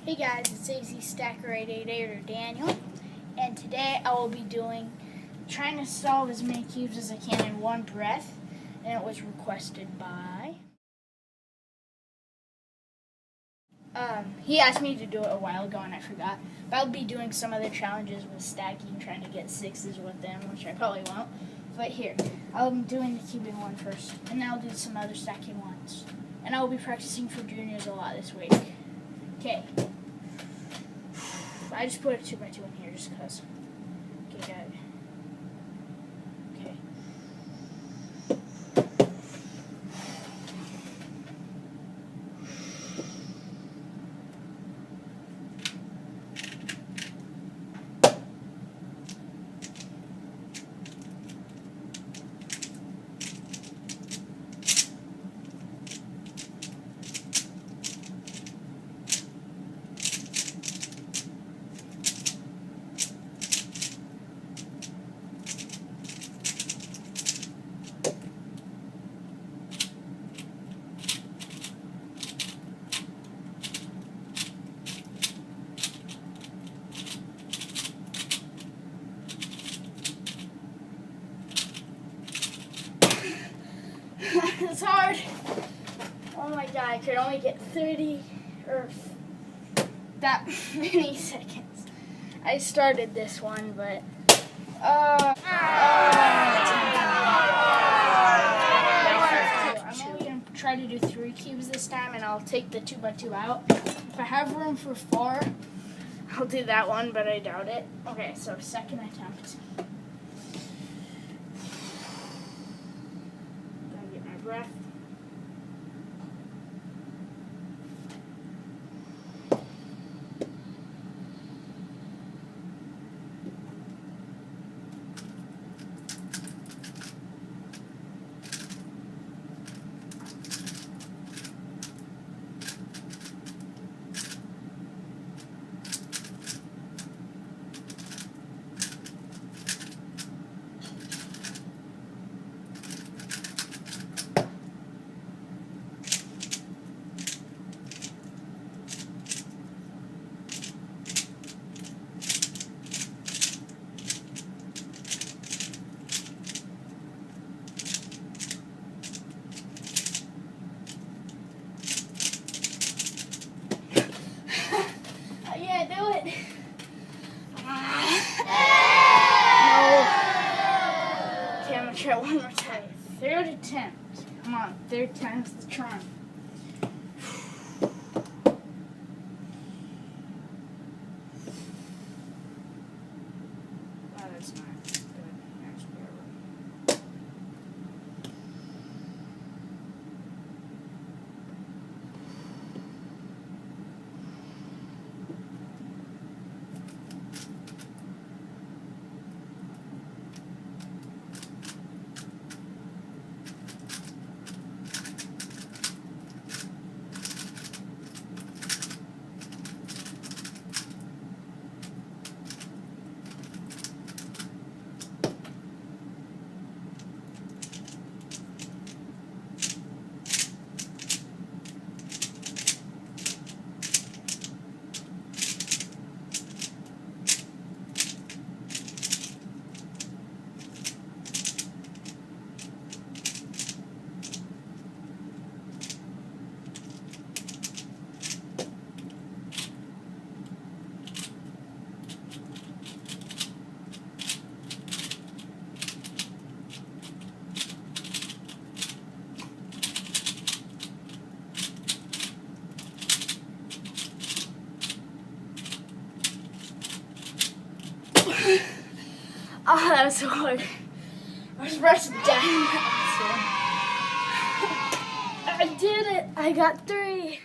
Hey guys, it's AZ Stacker 888 or Daniel, and today I will be trying to solve as many cubes as I can in one breath, and it was requested by... he asked me to do it a while ago and I forgot, but I'll be doing some other challenges with stacking, trying to get sixes with them, which I probably won't, but here, I'll be doing the cubing one first, and then I'll do some other stacking ones, and I'll be practicing for juniors a lot this week. Okay. I just put a 2x2 in here just because. Okay, got it. Okay. It's hard. Oh my god, I could only get 30 or that many seconds. I started this one, but I'm only gonna try to do 3 cubes this time, and I'll take the 2x2 out. If I have room for 4, I'll do that one, but I doubt it. Okay, so second attempt. Breath. Yeah, do it. No. Okay, I'm gonna try one more time. Third attempt. Come on, third time's the charm. Oh, that's not good. That's terrible. Oh, that was so hard. I was pressing down. I did it. I got 3.